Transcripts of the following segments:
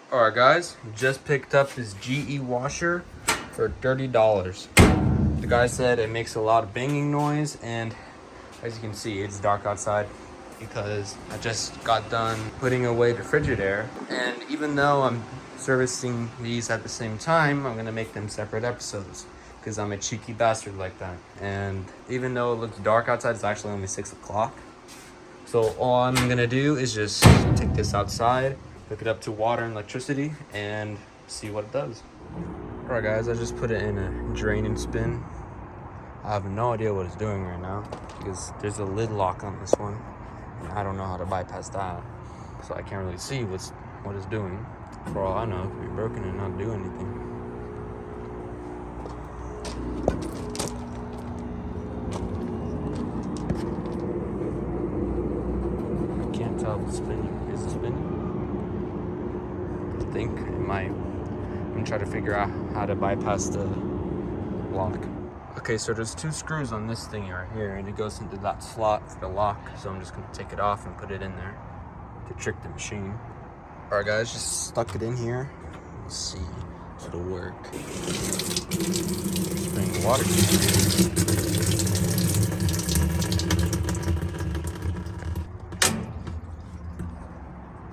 Alright guys, just picked up this GE washer for $30. The guy said it makes a lot of banging noise, and as you can see, it's dark outside because I just got done putting away the Frigidaire. And even though I'm servicing these at the same time, I'm gonna make them separate episodes because I'm a cheeky bastard like that. And even though it looks dark outside, it's actually only 6 o'clock. So all I'm gonna do is just take this outside, hook it up to water and electricity, and see what it does. Alright guys, I just put it in a drain and spin. I have no idea what it's doing right now because there's a lid lock on this one, and I don't know how to bypass that. So I can't really see what it's doing. For all I know, it could be broken and not do anything. I can't tell if it's spinning. Is it spinning? I think it might. I'm gonna try to figure out how to bypass the lock. Okay, so there's 2 screws on this thing right here, and it goes into that slot for the lock. So I'm just gonna take it off and put it in there to trick the machine. All right, guys, just stuck it in here. Let's see if it'll work. Bring the water.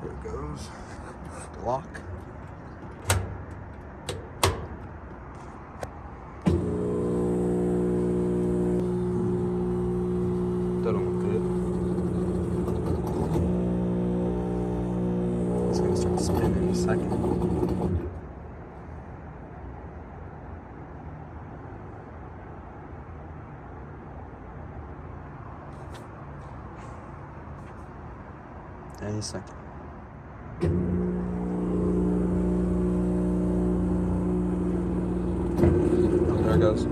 There it goes. The lock. That don't look good. It's gonna start spinning in a second. Any second. Oh, there it goes.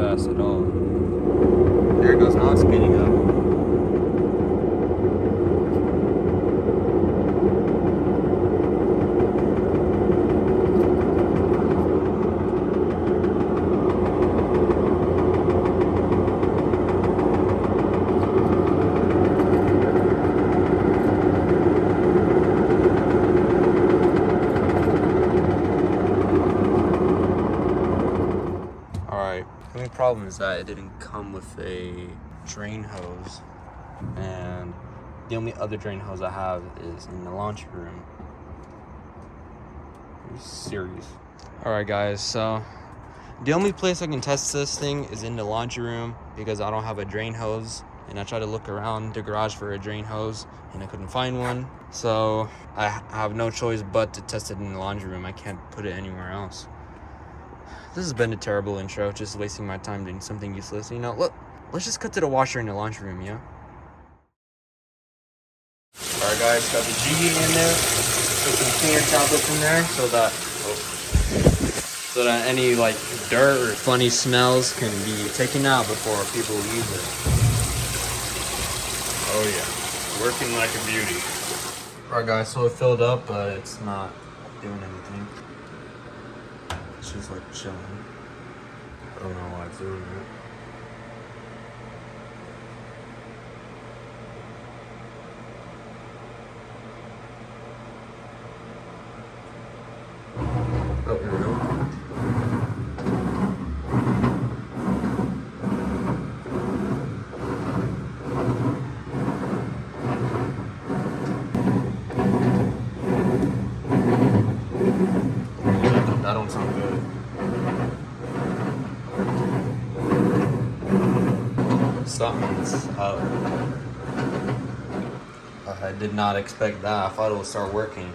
At all. There it goes, now it's speeding up. Alright, the only problem is that it didn't come with a drain hose, and the only other drain hose I have is in the laundry room. Are you serious? Alright guys, so the only place I can test this thing is in the laundry room because I don't have a drain hose, and I tried to look around the garage for a drain hose and I couldn't find one. So I have no choice but to test it in the laundry room. I can't put it anywhere else. This has been a terrible intro, just wasting my time doing something useless. You know, look, let's just cut to the washer in the laundry room, yeah? Alright guys, got the GE in there. Put some cleaner tablets in there so that any like dirt or funny smells can be taken out before people use it. Oh yeah, working like a beauty. Alright guys, so it filled up, but it's not doing anything. It's just like chilling. I don't know why it's doing it. Oh, here we go. That don't sound good. Something's up. I did not expect that. I thought it would start working.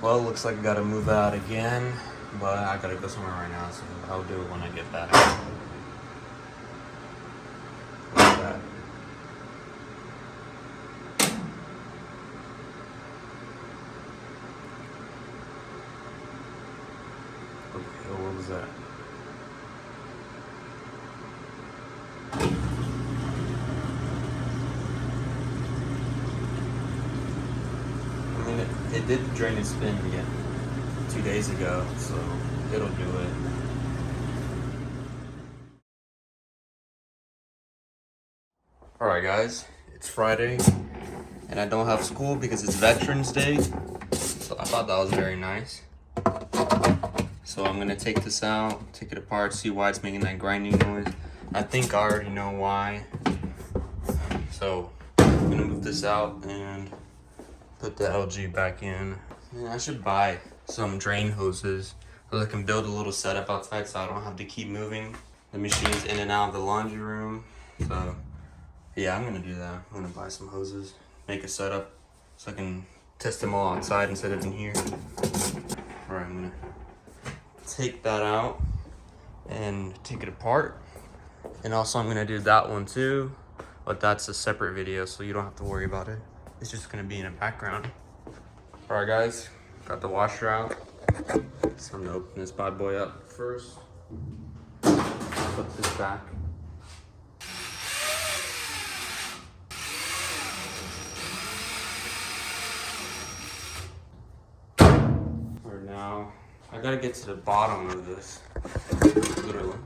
Well, looks like I gotta move out again, but I gotta go somewhere right now, so I'll do it when I get back. Like that. Oh, what was that? I mean, it did drain and spin again 2 days ago, so it'll do it. Alright guys, it's Friday, and I don't have school because it's Veterans Day, so I thought that was very nice. So I'm gonna take this out, take it apart, see why it's making that grinding noise. I think I already know why. So I'm gonna move this out and put the LG back in. Man, I should buy some drain hoses so I can build a little setup outside so I don't have to keep moving the machines in and out of the laundry room. So yeah, I'm gonna do that. I'm gonna buy some hoses, make a setup so I can test them all outside instead of in here. All right, I'm gonna take that out and take it apart. And also I'm gonna do that one too, but that's a separate video, so you don't have to worry about it. It's just gonna be in the background. All right guys, got the washer out. So I'm gonna open this bad boy up first. Put this back. Or now, I gotta get to the bottom of this, literally.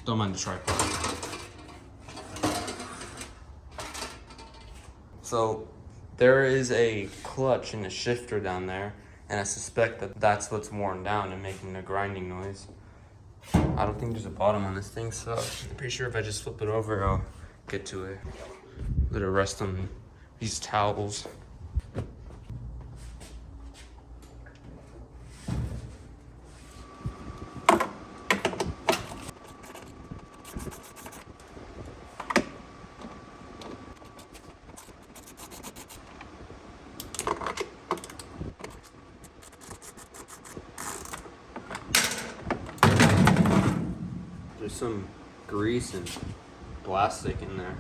Don't mind the tripod. So there is a clutch and a shifter down there, and I suspect that that's what's worn down and making the grinding noise. I don't think there's a bottom on this thing, so I'm pretty sure if I just flip it over, I'll get to it. Let it rest on these towels. There's some grease and plastic in there.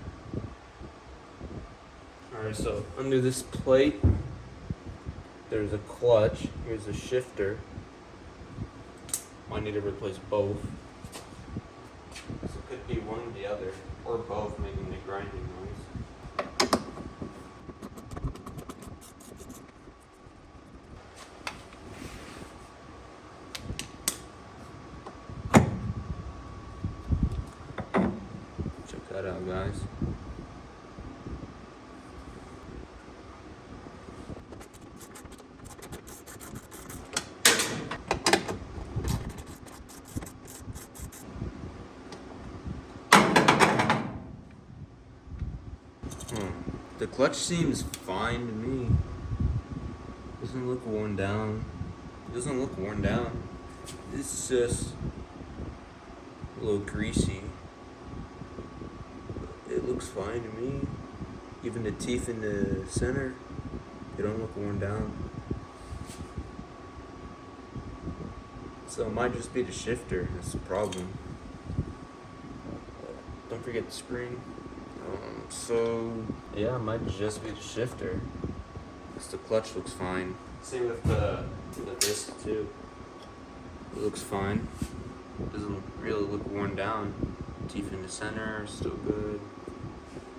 Alright, so under this plate, there's a clutch. Here's a shifter. Might need to replace both. So it could be one or the other, or both making the grinding noise. Check that out, guys. The clutch seems fine to me. Doesn't look worn down. Doesn't look worn down. It's just a little greasy. It looks fine to me. Even the teeth in the center, they don't look worn down. So it might just be the shifter. That's the problem. Don't forget the spring. So yeah, it might just be the shifter. Because the clutch looks fine. Same with the disc too. It looks fine. Doesn't really look worn down. Teeth in the center are still good.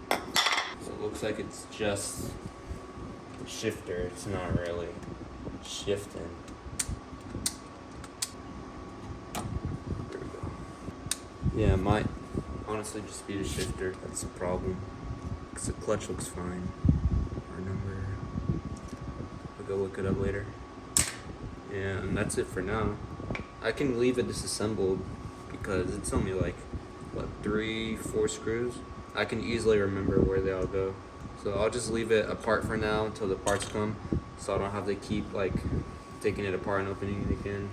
So it looks like it's just the shifter. It's not really shifting. There we go. Yeah, it might honestly just be the shifter. That's the problem. Because the clutch looks fine. Our number. I'll go look it up later. Yeah, and that's it for now. I can leave it disassembled because it's only like, what, 3-4 screws? I can easily remember where they all go. So I'll just leave it apart for now until the parts come, so I don't have to keep like taking it apart and opening it again.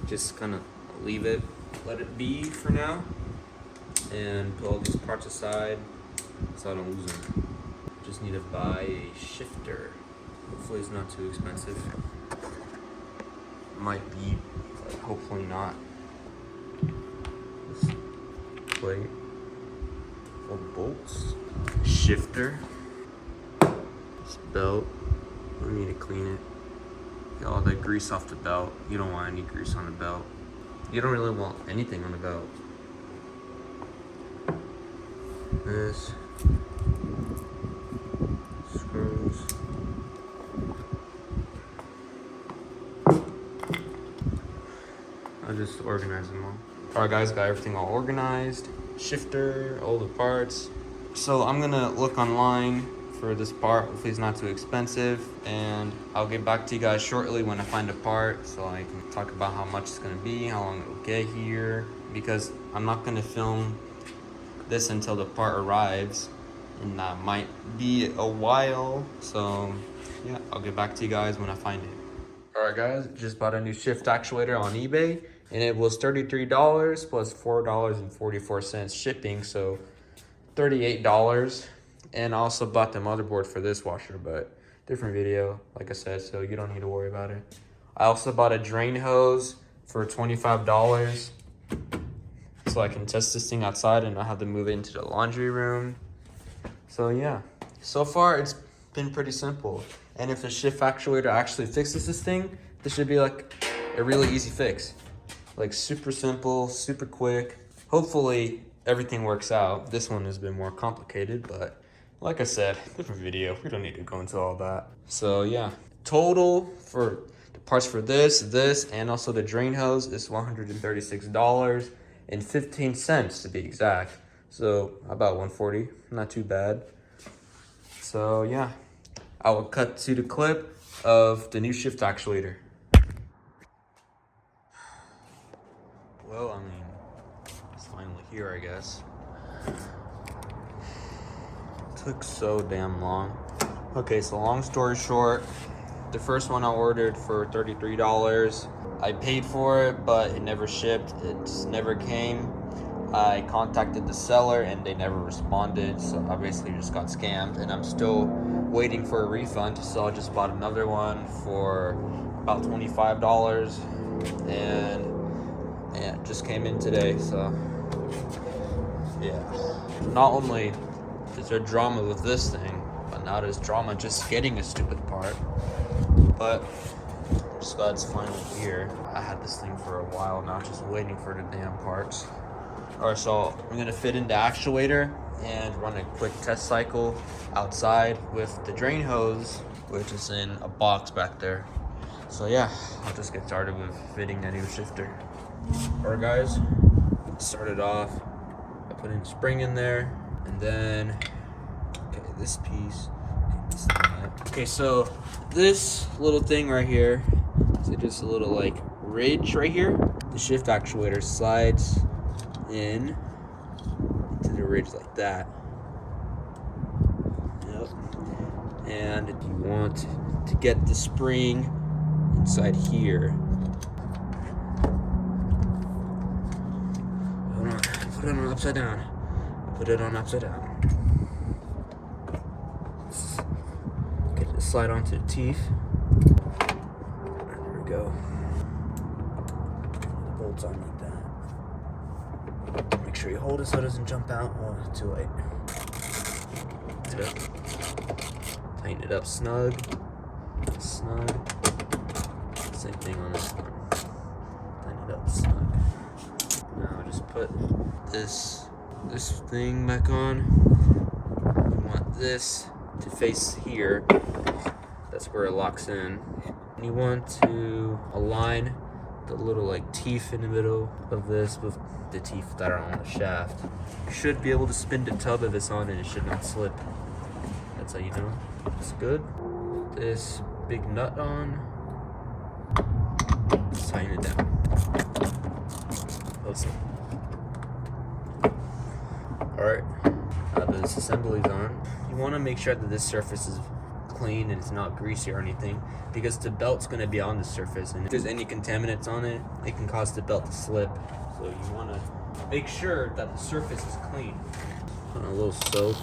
Just kind of leave it, let it be for now, and put all these parts aside so I don't lose them. Just need to buy a shifter. Hopefully it's not too expensive. Might be, but hopefully not. This plate of bolts, shifter, this belt. I need to clean it. Get all the grease off the belt. You don't want any grease on the belt. You don't really want anything on the belt. This screws. I'll just organize them all. Alright guys, got everything all organized. Shifter, all the parts. So I'm gonna look online for this part. Hopefully it's not too expensive, and I'll get back to you guys shortly when I find a part, so I can talk about how much it's gonna be, how long it'll get here, because I'm not gonna film this until the part arrives, and that might be a while. So yeah, I'll get back to you guys when I find it. Alright guys, just bought a new shift actuator on eBay, and it was $33 plus $4.44 shipping, so $38. And I also bought the motherboard for this washer, but different video, like I said, so you don't need to worry about it. I also bought a drain hose for $25, so I can test this thing outside and not have to move it into the laundry room. So yeah, so far it's been pretty simple. And if the shift actuator actually fixes this thing, this should be like a really easy fix. Like super simple, super quick. Hopefully everything works out. This one has been more complicated, but like I said, different video. We don't need to go into all that. So yeah, total for the parts for this, and also the drain hose is $136.15 to be exact. So about 140, not too bad. So yeah, I will cut to the clip of the new shift actuator. Well, I mean, it's finally here, I guess. Took so damn long. Okay, so long story short, the first one I ordered for $33. I paid for it, but it never shipped. It never came. I contacted the seller and they never responded, so I basically just got scammed, and I'm still waiting for a refund. So I just bought another one for about $25, and it just came in today. So yeah, not only is there drama with this thing, but now there's drama just getting a stupid part. But I'm just glad it's finally here. I had this thing for a while now, just waiting for the damn parts. Alright, so I'm gonna fit in the actuator and run a quick test cycle outside with the drain hose, which is in a box back there. So yeah, I'll just get started with fitting the new shifter. Alright guys, started off, I put in spring in there, and then, okay, this piece, okay, so this little thing right here, so just a little like ridge right here, the shift actuator slides in to the ridge like that. Yep. And if you want to get the spring inside here, put it on upside down. Put it on upside down. Get it to slide onto the teeth. There we go. The bolts on like that. Make sure you hold it so it doesn't jump out. Oh, too late. Tighten it up snug. Snug. Same thing on this one. Tighten it up snug. Now just put this thing back on. You want this to face here. That's where it locks in. And you want to align the little like teeth in the middle of this with the teeth that are on the shaft. You should be able to spin the tub if it's on and it should not slip. That's how you know it's good. Put this big nut on. Just tighten it down. Listen. Alright, now that this assembly's on, you want to make sure that this surface is clean and it's not greasy or anything, because the belt's going to be on the surface, and if there's any contaminants on it, it can cause the belt to slip. So you want to make sure that the surface is clean. Put on a little soap,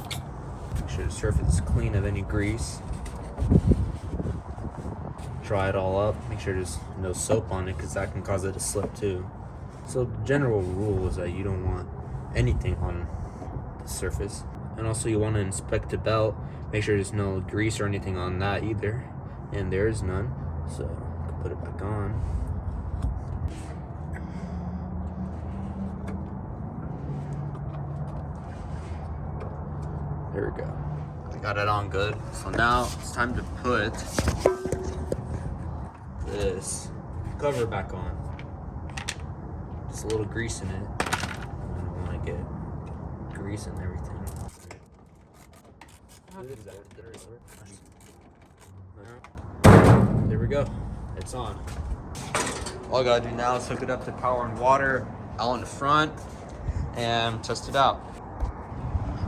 make sure the surface is clean of any grease. Dry it all up, make sure there's no soap on it because that can cause it to slip too. So the general rule is that you don't want anything on the surface. And also you want to inspect the belt, make sure there's no grease or anything on that either, and there is none. So Put it back on. There we go. I got it on good. So now it's time to put this cover back on. Just a little grease in it. I don't want to get grease and everything. There we go. It's on. All I gotta do now is hook it up to power and water out in the front and test it out.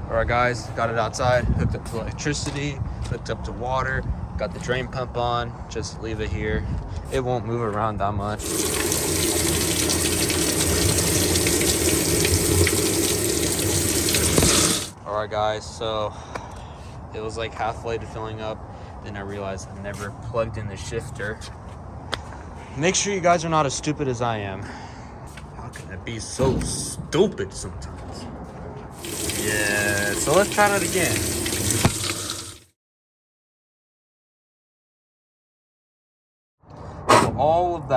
All right, guys, got it outside, hooked up to electricity, hooked up to water, got the drain pump on. Just leave it here. It won't move around that much. All right, guys, so it was like halfway to filling up. Then I realized I never plugged in the shifter. Make sure you guys are not as stupid as I am. How can I be so stupid sometimes? Yeah, so let's try that again. So all of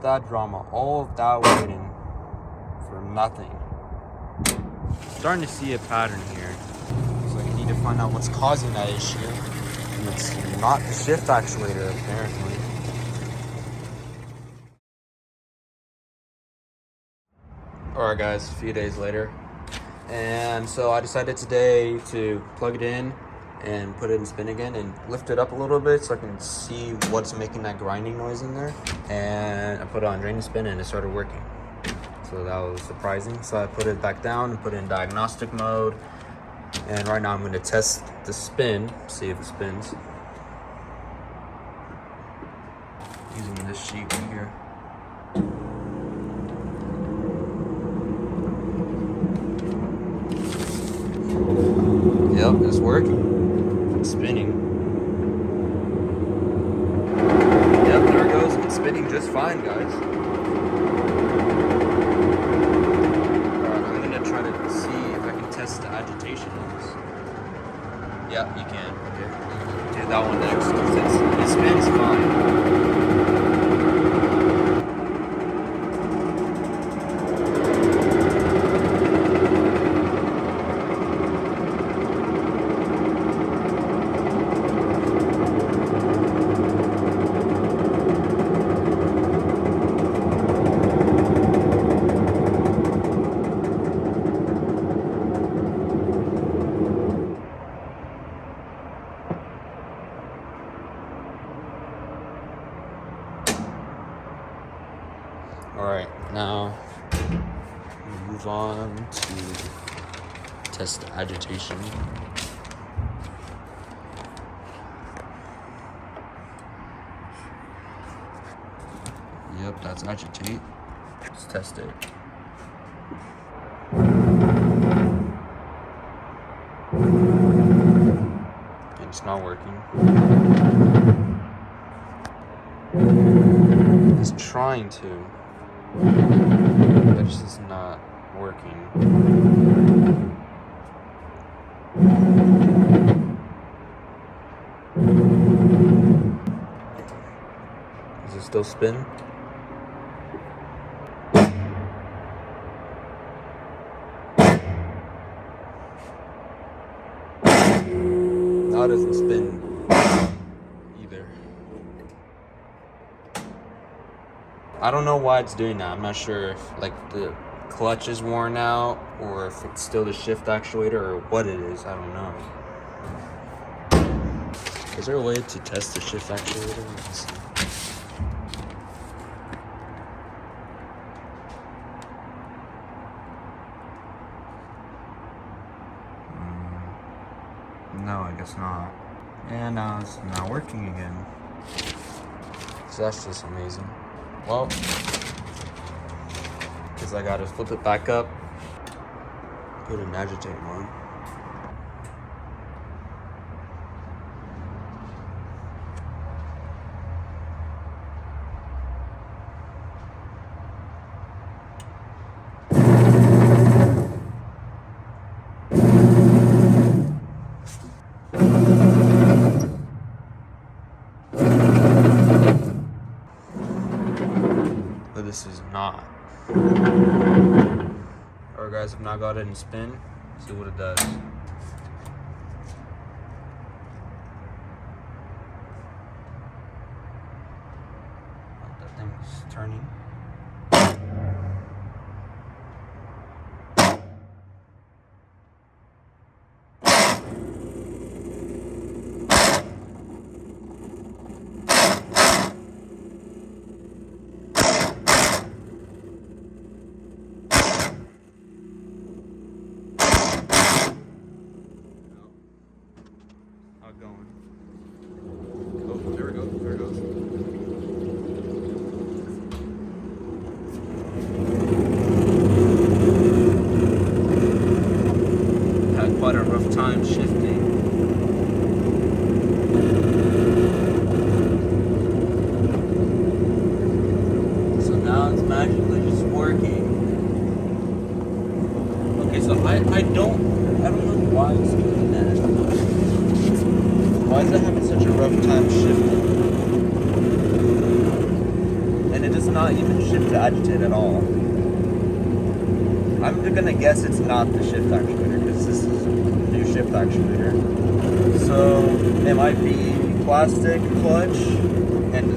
that drama, all of that waiting for nothing. Starting to see a pattern here. So I need to find out what's causing that issue. And it's not the shift actuator, apparently. Alright guys, a few days later. And so I decided today to plug it in and put it in spin again and lift it up a little bit so I can see what's making that grinding noise in there. And I put it on drain and spin and it started working. So that was surprising. So I put it back down and put it in diagnostic mode. And right now I'm going to test the spin, see if it spins. Using this sheet right here. Yep, it's working. It's spinning. Yep, there it goes. It's spinning just fine, guys. I'm gonna try to see if I can test the agitation on this. Yeah, you can. Okay. Do that one next because it spins fine. Alright, now move on to test the agitation. Yep, that's agitate. Let's test it. It's not working. It's trying to. It's just not working. Does it still spin? Now it doesn't spin either. I don't know why it's doing that. I'm not sure if like the clutch is worn out or if it's still the shift actuator or what it is. I don't know. Is there a way to test the shift actuator? Let's see. No, I guess not. And now it's not working again. So that's just amazing. Well, because I gotta flip it back up, put an agitate on. this is not. Alright guys, I've now got it in spin. See what it does. That thing's turning. Going. Oh, there we go. There it goes. Had quite a rough time shifting. So now it's magically just working. Okay, so I don't know why it's doing that. Why is it having such a rough time shifting? And it does not even shift to agitate at all. I'm gonna guess it's not the shift actuator because this is a new shift actuator. So it might be plastic clutch and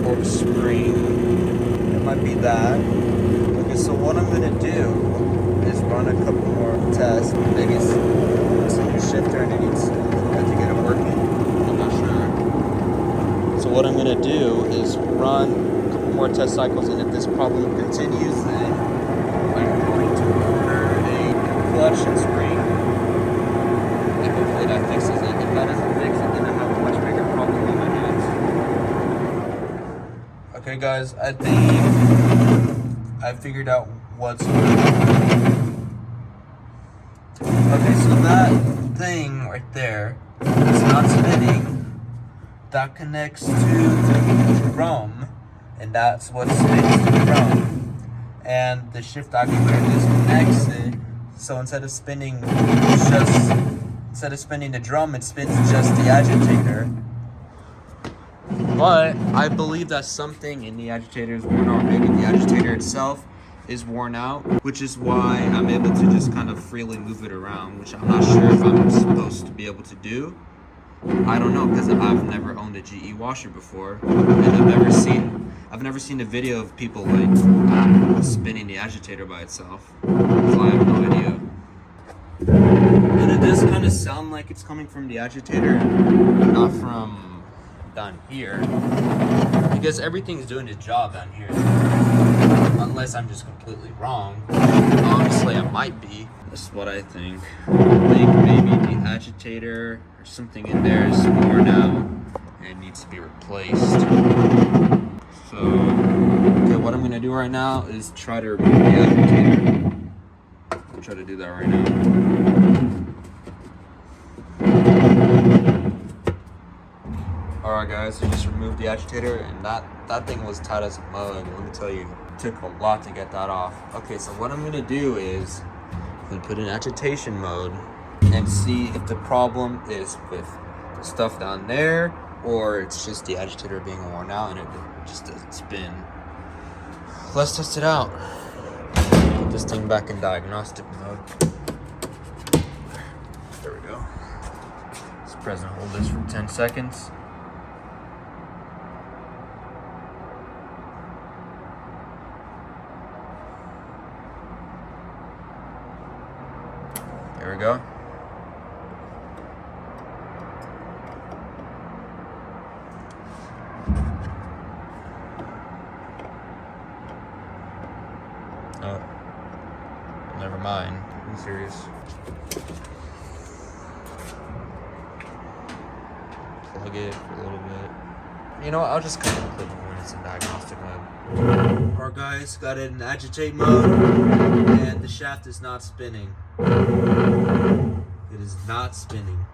or the spring. It might be that. Okay, so what I'm gonna do is run a couple more tests. Maybe it's a new shifter and it needs to get it working. So what I'm going to do is run a couple more test cycles, and if this problem continues, then I'm going to order a new clutch and spring, and hopefully that fixes it. If that doesn't fix it, then I have a much bigger problem on my hands. Okay guys, I think I figured out what's going on. Okay, so that thing right there is not spinning. That connects to the drum, and that's what spins the drum. And the shift actuator disconnects it, so instead of spinning the drum, it spins just the agitator. But I believe that something in the agitator is worn out. Maybe the agitator itself is worn out, which is why I'm able to just kind of freely move it around, which I'm not sure if I'm supposed to be able to do. I don't know, because I've never owned a GE washer before, and I've never seen a video of people like spinning the agitator by itself. So I have no idea. And it does kind of sound like it's coming from the agitator, not from down here, because everything's doing its job down here. Unless I'm just completely wrong. Honestly, I might be. That's what I think. I think maybe the agitator or something in there is worn out and it needs to be replaced. So, okay, what I'm gonna do right now is try to remove the agitator. I'll try to do that right now. Alright guys, I just removed the agitator, and that thing was tight as a mug. Let me tell you, it took a lot to get that off. Okay, so what I'm gonna do is I'm gonna put in agitation mode and see if the problem is with the stuff down there, or it's just the agitator being worn out and it just doesn't spin. Let's test it out. Put this thing back in diagnostic mode. There we go. Let's press and hold this for 10 seconds. There we go. Oh, never mind. I'm serious. Plug it for a little bit. You know what? I'll just cut the clip when it's in diagnostic mode. Alright guys, got it in agitate mode, and the shaft is not spinning. It is not spinning.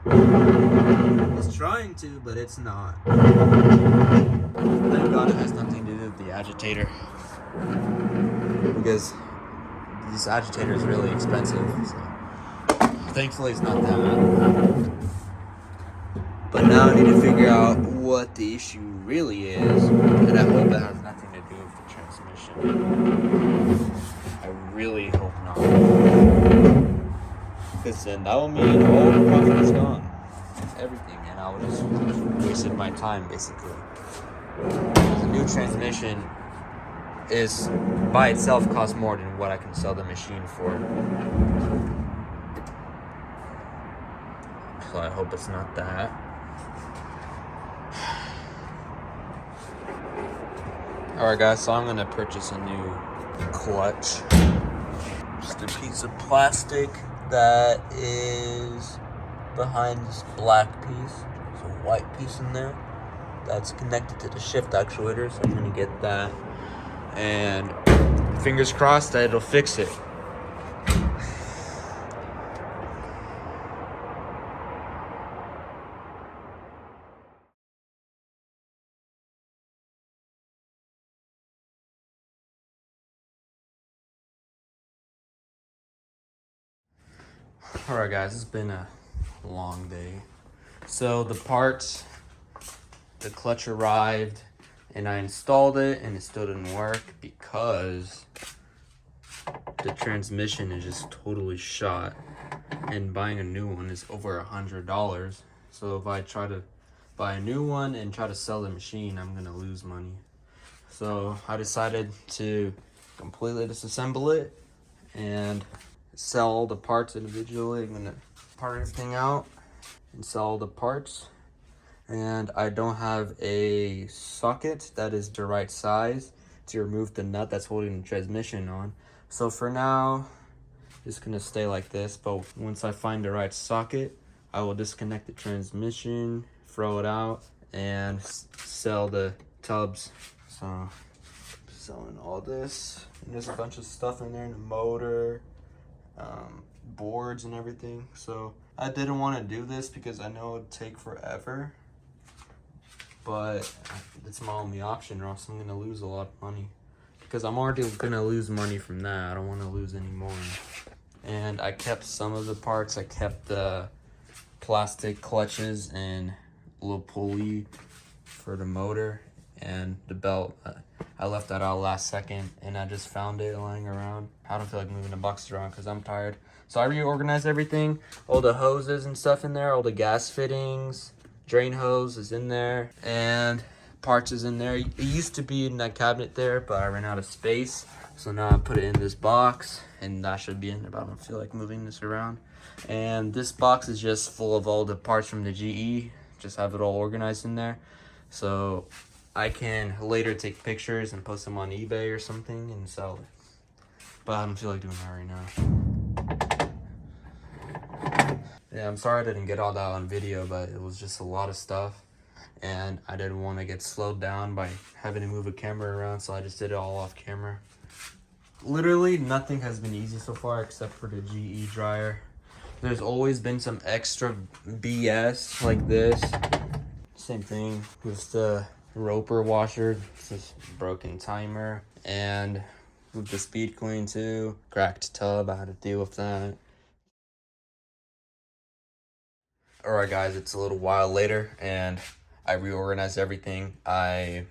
It's trying to, but it's not. Thank God it has nothing to do with the agitator, because this agitator is really expensive. So thankfully it's not that bad. But now I need to figure out what the issue really is, and I hope that has nothing to do with the transmission. because then that will mean all the profit is gone. Everything, and I would just wasted my time basically. The new transmission is by itself costs more than what I can sell the machine for. So I hope it's not that. Alright guys, so I'm gonna purchase a new clutch. Just a piece of plastic that is behind this black piece. There's a white piece in there that's connected to the shift actuator, so I'm gonna get that. And fingers crossed that it'll fix it. Alright guys, it's been a long day. So the parts, the clutch arrived and I installed it and it still didn't work because the transmission is just totally shot, and buying a new one is over $100. So if I try to buy a new one and try to sell the machine, I'm gonna lose money. So I decided to completely disassemble it and sell all the parts individually. I'm gonna part everything out and sell all the parts. And I don't have a socket that is the right size to remove the nut that's holding the transmission on. So for now, it's gonna stay like this, but once I find the right socket, I will disconnect the transmission, throw it out, and sell the tubs. So, selling all this, and there's a bunch of stuff in there, in the motor, boards and everything. So I didn't want to do this because I know it'd take forever, but it's my only option, or else I'm gonna lose a lot of money, because I'm already gonna lose money from that. I don't want to lose any more. And I kept some of the parts. I kept the plastic clutches and a little pulley for the motor and the belt. I left that out last second and I just found it lying around. I don't feel like moving the boxes around because I'm tired. So I reorganized everything. All the hoses and stuff in there, all the gas fittings, drain hose is in there, and parts is in there. It used to be in that cabinet there, but I ran out of space. So now I put it in this box, and that should be in there, but I don't feel like moving this around. And this box is just full of all the parts from the GE. Just have it all organized in there. So I can later take pictures and post them on eBay or something and sell it. But I don't feel like doing that right now. Yeah, I'm sorry I didn't get all that on video, but it was just a lot of stuff. And I didn't want to get slowed down by having to move a camera around, so I just did it all off camera. Literally nothing has been easy so far except for the GE dryer. There's always been some extra BS like this. Same thing with the roper washer. It's this broken timer. And with the speed queen too. Cracked tub, I had to deal with that. Alright guys, it's a little while later and I reorganized everything. I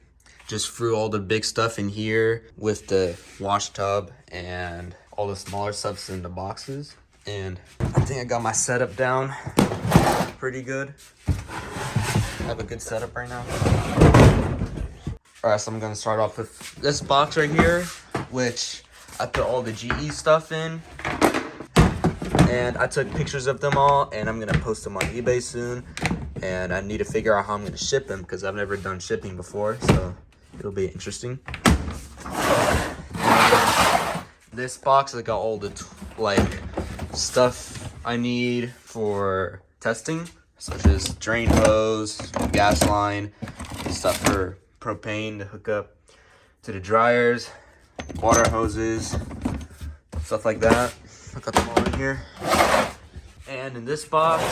just threw all the big stuff in here with the wash tub and all the smaller stuffs in the boxes. And I think I got my setup down pretty good. I have a good setup right now. Alright, so I'm gonna start off with this box right here, which I put all the GE stuff in. And I took pictures of them all, and I'm gonna post them on eBay soon. And I need to figure out how I'm gonna ship them because I've never done shipping before, so it'll be interesting. This box has got all the stuff I need for testing, such as drain hose, gas line, stuff for propane to hook up to the dryers, water hoses, stuff like that. I got them all in here. And in this box,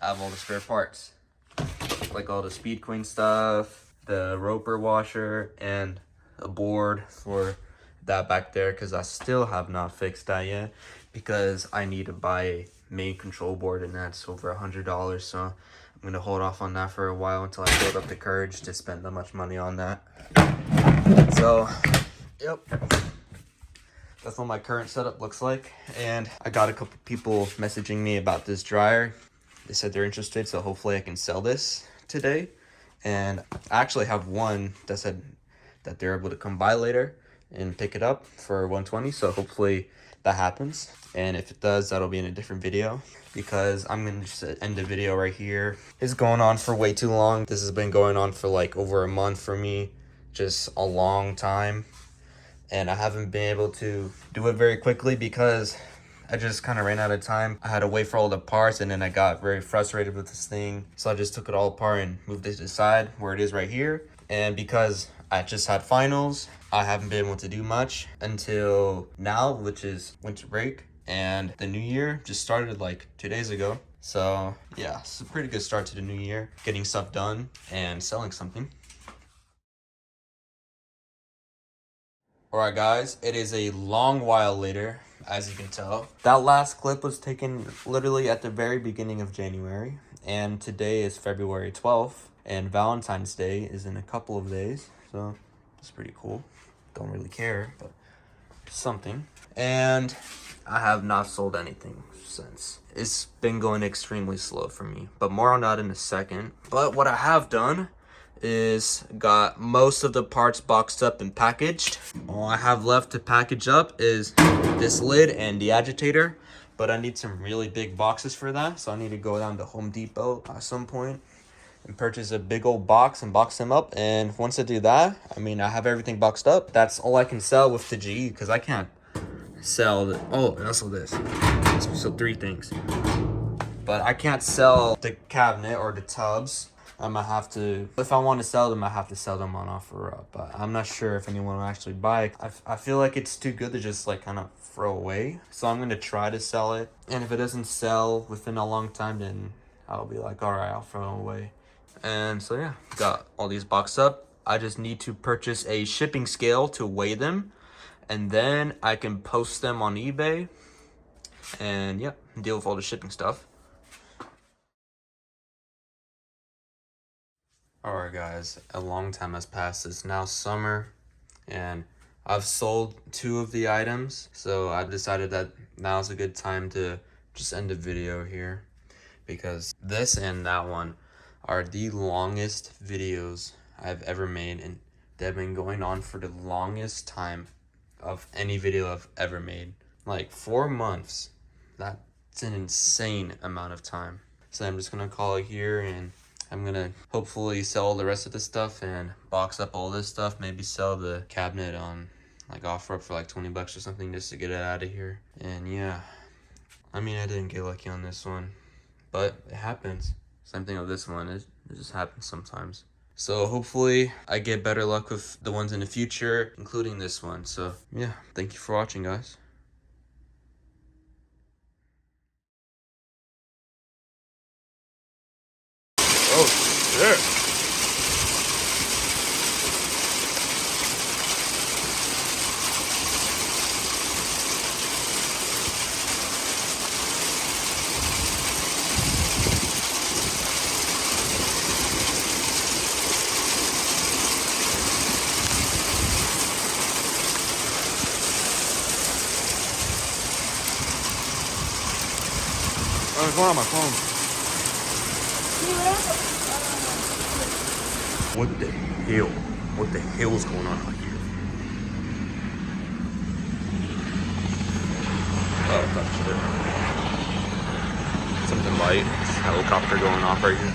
I have all the spare parts, like all the speed queen stuff, the roper washer, and a board for that back there, because I still have not fixed that yet because I need to buy a main control board, and that's over $100. So I'm gonna hold off on that for a while until I build up the courage to spend that much money on that. So, yep. that's what my current setup looks like. And I got a couple people messaging me about this dryer. They said they're interested, so hopefully I can sell this today. And I actually have one that said that they're able to come by later and pick it up for 120, so hopefully that happens. And if it does, that'll be in a different video, because I'm gonna just end the video right here. It's going on for way too long. This has been going on for like over a month for me, just a long time, and I haven't been able to do it very quickly because I just kind of ran out of time. I had to wait for all the parts, and then I got very frustrated with this thing, so I just took it all apart and moved it to the side where it is right here. And because I just had finals, I haven't been able to do much until now, which is winter break, and the new year just started like 2 days ago. So yeah, it's a pretty good start to the new year, getting stuff done and selling something. Alright guys, it is a long while later, as you can tell. That last clip was taken literally at the very beginning of January, and today is February 12th, and Valentine's Day is in a couple of days, so it's pretty cool. Don't really care, but something. And I have not sold anything since. It's been going extremely slow for me, but more on that in a second. But what I have done is got most of the parts boxed up and packaged. All I have left to package up is this lid and the agitator, but I need some really big boxes for that, so I need to go down to Home Depot at some point and purchase a big old box and box them up. And once I do that, I mean, I have everything boxed up. That's all I can sell with the GE, because I can't sell the, oh, and also this. So 3 things. But I can't sell the cabinet or the tubs. I'm gonna have to, if I want to sell them, I have to sell them on OfferUp. But I'm not sure if anyone will actually buy it. I feel like it's too good to just like kind of throw away. So I'm gonna try to sell it. And if it doesn't sell within a long time, then I'll be like, all right, I'll throw it away. And so yeah, got all these boxed up. I just need to purchase a shipping scale to weigh them, and then I can post them on eBay and yeah, deal with all the shipping stuff. Alright guys, a long time has passed. It's now summer, and I've sold 2 of the items, so I've decided that now's a good time to just end the video here, because this and that one are the longest videos I've ever made, and they've been going on for the longest time of any video I've ever made. Like 4 months. That's an insane amount of time. So I'm just gonna call it here, and I'm gonna hopefully sell the rest of the stuff and box up all this stuff. Maybe sell the cabinet on like OfferUp for like 20 bucks or something, just to get it out of here. And yeah, I mean, I didn't get lucky on this one, but it happens. Same thing with this one, it just happens sometimes. So hopefully I get better luck with the ones in the future, including this one. So yeah, thank you for watching, guys. Oh shit. What's going on my phone? What the hell? What the hell is going on out here? Oh, that's shit. Something light. It's a helicopter going off right here.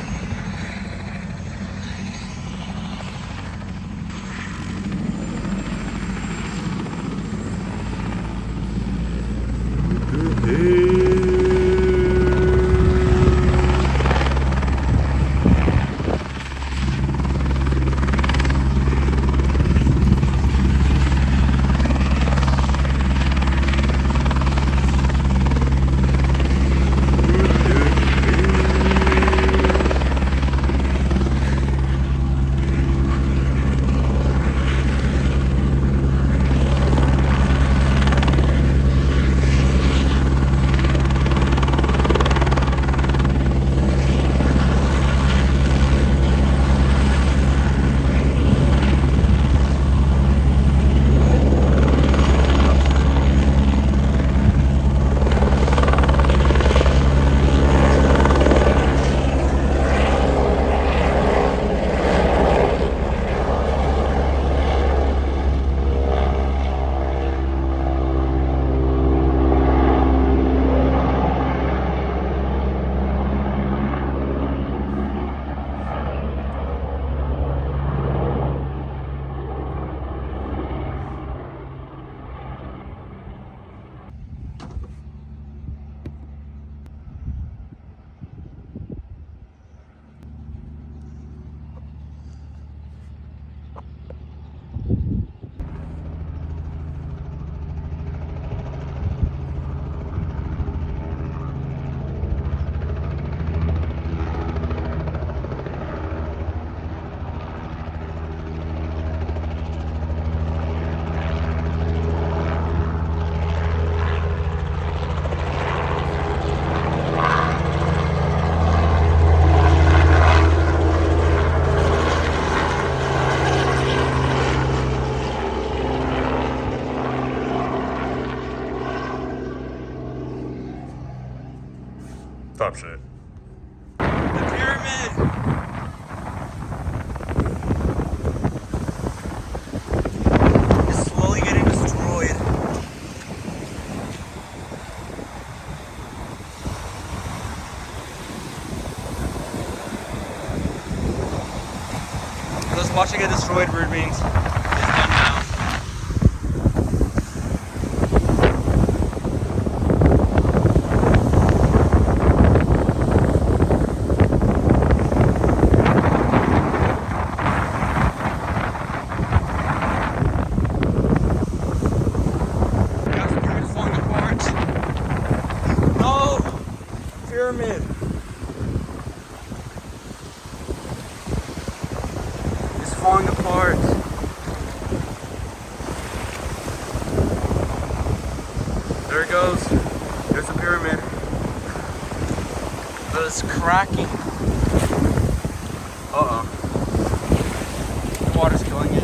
top shit. The pyramid! It's slowly getting destroyed. Let's watch it get destroyed, Bird Beans. It's done now. Pyramid. It's falling apart. There it goes. There's the pyramid. But it's cracking. Uh-oh. The water's killing it.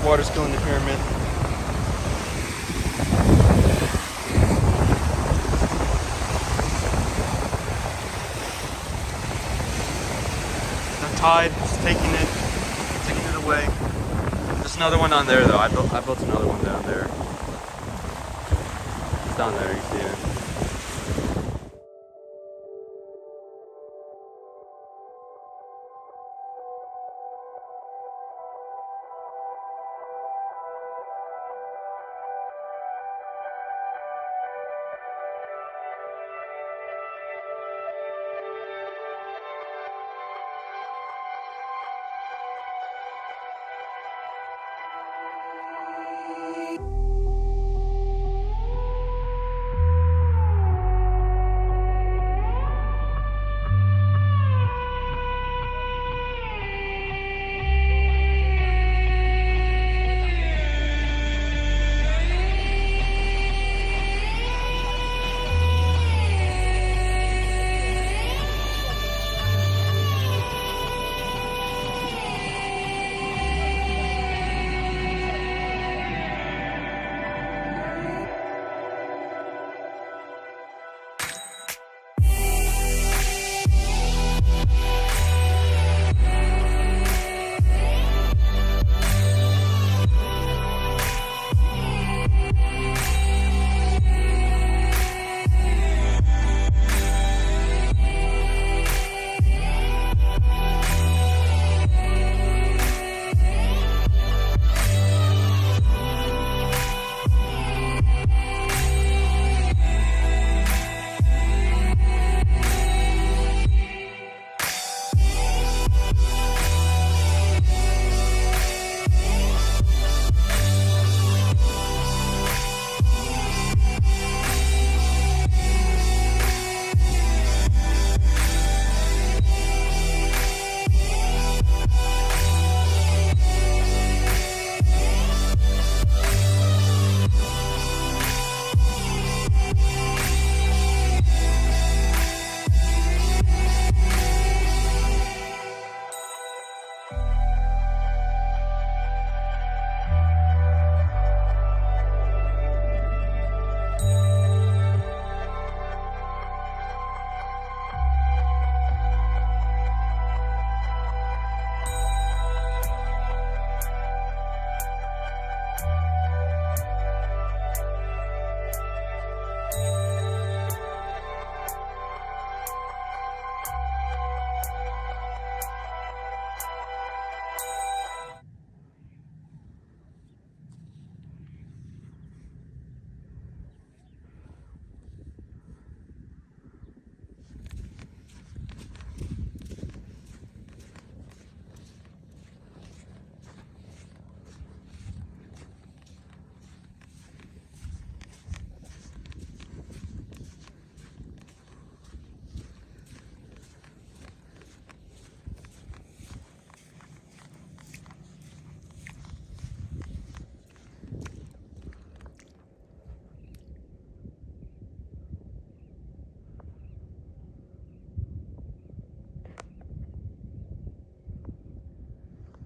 Water's killing the pyramid. The tide is taking it away. There's another one down there though. I built another one down there. It's down there, you see it.